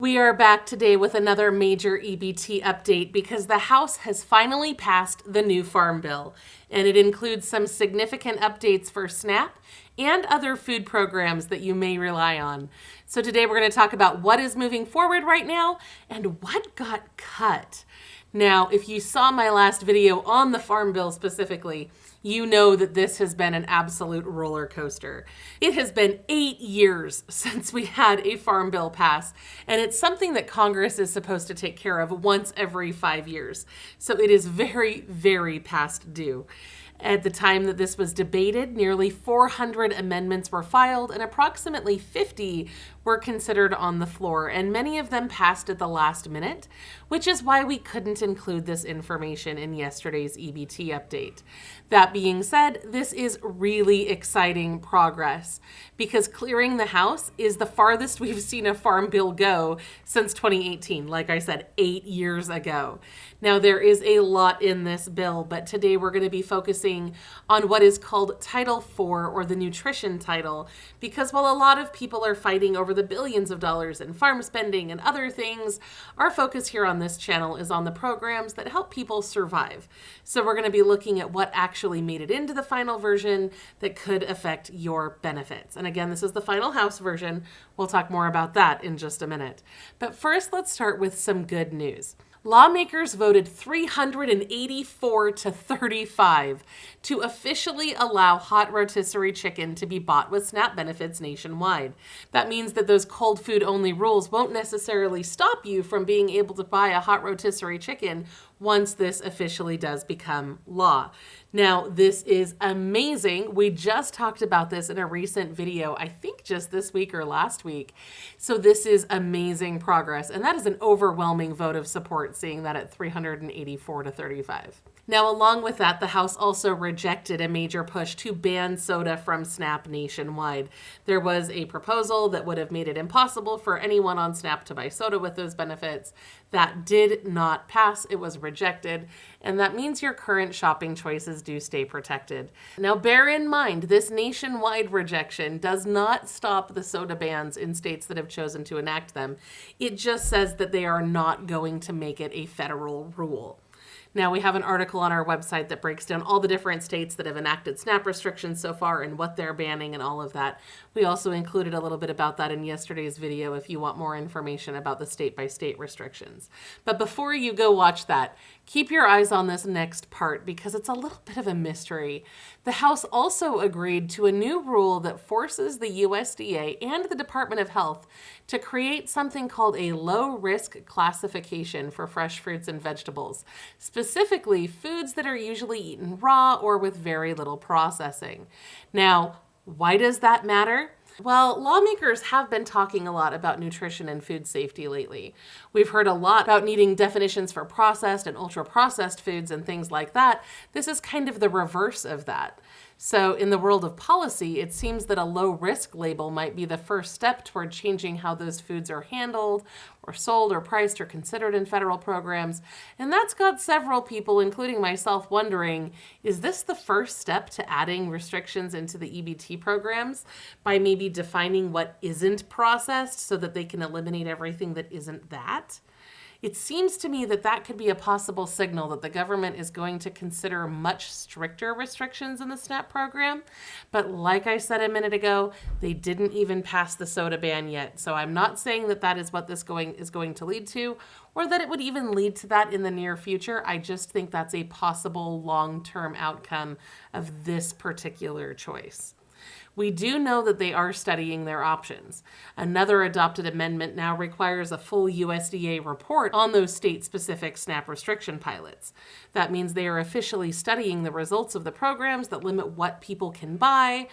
We are back today with another major EBT update because the House has finally passed the new Farm Bill, and it includes some significant updates for SNAP and other food programs that you may rely on. So today we're going to talk about what is moving forward right now and what got cut. Now, if you saw my last video on the Farm Bill specifically, you know that this has been an absolute roller coaster. It has been 8 years since we had a Farm Bill pass, and it's something that Congress is supposed to take care of once every 5 years. So it is very, very past due. At the time that this was debated, nearly 400 amendments were filed and approximately 50 were considered on the floor, and many of them passed at the last minute, which is why we couldn't include this information in yesterday's EBT update. That being said, this is really exciting progress because clearing the House is the farthest we've seen a Farm Bill go since 2018, like I said, 8 years ago. Now, there is a lot in this bill, but today we're going to be focusing on what is called Title IV, or the nutrition title, because while a lot of people are fighting over the billions of dollars in farm spending and other things, our focus here on this channel is on the programs that help people survive. So we're going to be looking at what actually made it into the final version that could affect your benefits. And again, this is the final House version. We'll talk more about that in just a minute. But first, let's start with some good news. Lawmakers voted 384 to 35 to officially allow hot rotisserie chicken to be bought with SNAP benefits nationwide. That means that those cold food only rules won't necessarily stop you from being able to buy a hot rotisserie chicken once this officially does become law. Now, this is amazing. We just talked about this in a recent video, I think just this week or last week. So this is amazing progress, and that is an overwhelming vote of support, seeing that at 384 to 35. Now, along with that, the House also rejected a major push to ban soda from SNAP nationwide. There was a proposal that would have made it impossible for anyone on SNAP to buy soda with those benefits. That did not pass. It was rejected, and that means your current shopping choices do stay protected. Now, bear in mind, this nationwide rejection does not stop the soda bans in states that have chosen to enact them. It just says that they are not going to make it a federal rule. Now, we have an article on our website that breaks down all the different states that have enacted SNAP restrictions so far and what they're banning and all of that. We also included a little bit about that in yesterday's video if you want more information about the state-by-state restrictions. But before you go watch that, keep your eyes on this next part because it's a little bit of a mystery. The House also agreed to a new rule that forces the USDA and the Department of Health to create something called a low-risk classification for fresh fruits and vegetables, specifically foods that are usually eaten raw or with very little processing. Now, why does that matter? Well, lawmakers have been talking a lot about nutrition and food safety lately. We've heard a lot about needing definitions for processed and ultra-processed foods and things like that. This is kind of the reverse of that. So in the world of policy, it seems that a low-risk label might be the first step toward changing how those foods are handled or sold or priced or considered in federal programs. And that's got several people, including myself, wondering, is this the first step to adding restrictions into the EBT programs by maybe defining what isn't processed so that they can eliminate everything that isn't that? It seems to me that that could be a possible signal that the government is going to consider much stricter restrictions in the SNAP program. But like I said a minute ago, they didn't even pass the soda ban yet. So I'm not saying that that is what this is going to lead to, or that it would even lead to that in the near future. I just think that's a possible long-term outcome of this particular choice. We do know that they are studying their options. Another adopted amendment now requires a full USDA report on those state-specific SNAP restriction pilots. That means they are officially studying the results of the programs that limit what people can buy.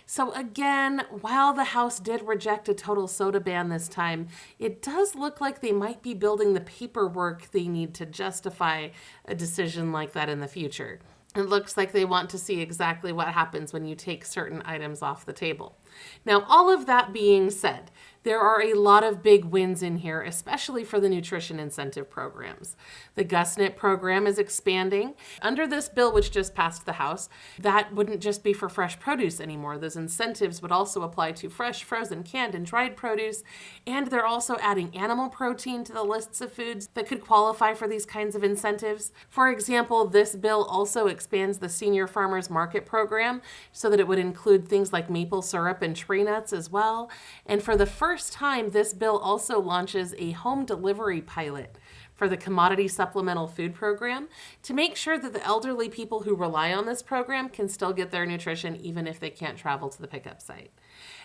So again, while the House did reject a total soda ban this time, it does look like they might be building the paperwork they need to justify a decision like that in the future. It looks like they want to see exactly what happens when you take certain items off the table. Now, all of that being said, there are a lot of big wins in here, especially for the nutrition incentive programs. The GusNIP program is expanding. Under this bill, which just passed the House, that wouldn't just be for fresh produce anymore. Those incentives would also apply to fresh, frozen, canned, and dried produce. And they're also adding animal protein to the lists of foods that could qualify for these kinds of incentives. For example, this bill also expands the Senior Farmers Market program so that it would include things like maple syrup and tree nuts as well. And for the first time, this bill also launches a home delivery pilot for the Commodity Supplemental Food Program to make sure that the elderly people who rely on this program can still get their nutrition even if they can't travel to the pickup site.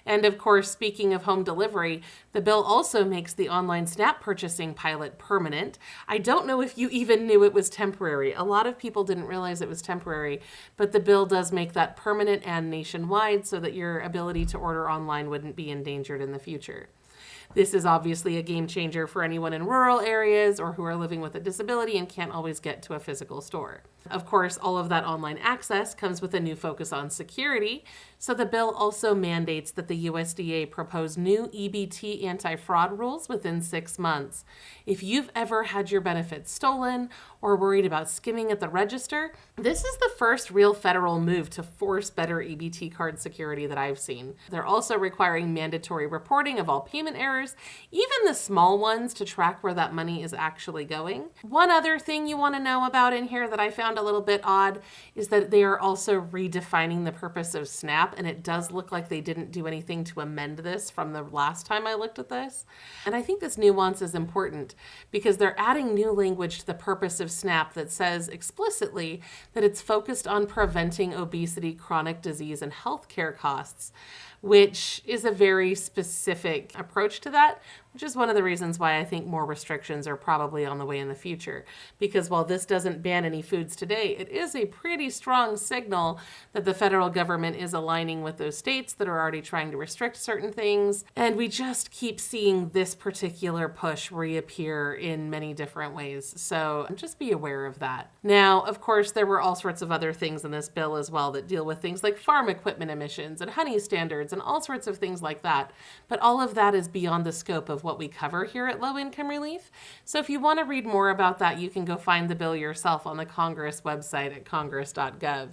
And of course, speaking of home delivery, the bill also makes the online SNAP purchasing pilot permanent. I don't know if you even knew it was temporary. A lot of people didn't realize it was temporary, but the bill does make that permanent and nationwide so that your ability to order online wouldn't be endangered in the future. This is obviously a game changer for anyone in rural areas or who are living with a disability and can't always get to a physical store. Of course, all of that online access comes with a new focus on security, so the bill also mandates that the USDA propose new EBT anti-fraud rules within 6 months. If you've ever had your benefits stolen or worried about skimming at the register, this is the first real federal move to force better EBT card security that I've seen. They're also requiring mandatory reporting of all payment errors, even the small ones, to track where that money is actually going. One other thing you want to know about in here that I found a little bit odd is that they are also redefining the purpose of SNAP, and it does look like they didn't do anything to amend this from the last time I looked at this. And I think this nuance is important because they're adding new language to the purpose of SNAP that says explicitly that it's focused on preventing obesity, chronic disease, and healthcare costs, which is a very specific approach to that, which is one of the reasons why I think more restrictions are probably on the way in the future. Because while this doesn't ban any foods today, it is a pretty strong signal that the federal government is aligning with those states that are already trying to restrict certain things. And we just keep seeing this particular push reappear in many different ways. So just be aware of that. Now, of course, there were all sorts of other things in this bill as well that deal with things like farm equipment emissions and honey standards and all sorts of things like that. But all of that is beyond the scope of what we cover here at Low Income Relief. So if you want to read more about that, you can go find the bill yourself on the Congress website at congress.gov.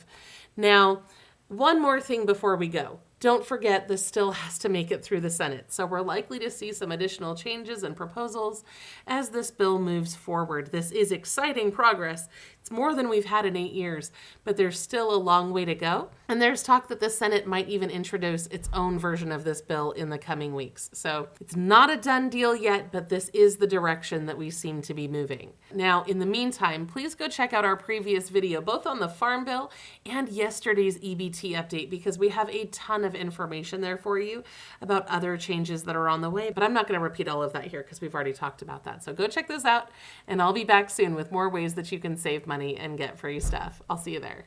Now, one more thing before we go. Don't forget, this still has to make it through the Senate, so we're likely to see some additional changes and proposals as this bill moves forward. This is exciting progress. It's more than we've had in 8 years, but there's still a long way to go. And there's talk that the Senate might even introduce its own version of this bill in the coming weeks. So it's not a done deal yet, but this is the direction that we seem to be moving. Now, in the meantime, please go check out our previous video, both on the Farm Bill and yesterday's EBT update, because we have a ton of information there for you about other changes that are on the way. But I'm not going to repeat all of that here because we've already talked about that. So go check those out, and I'll be back soon with more ways that you can save money and get free stuff. I'll see you there.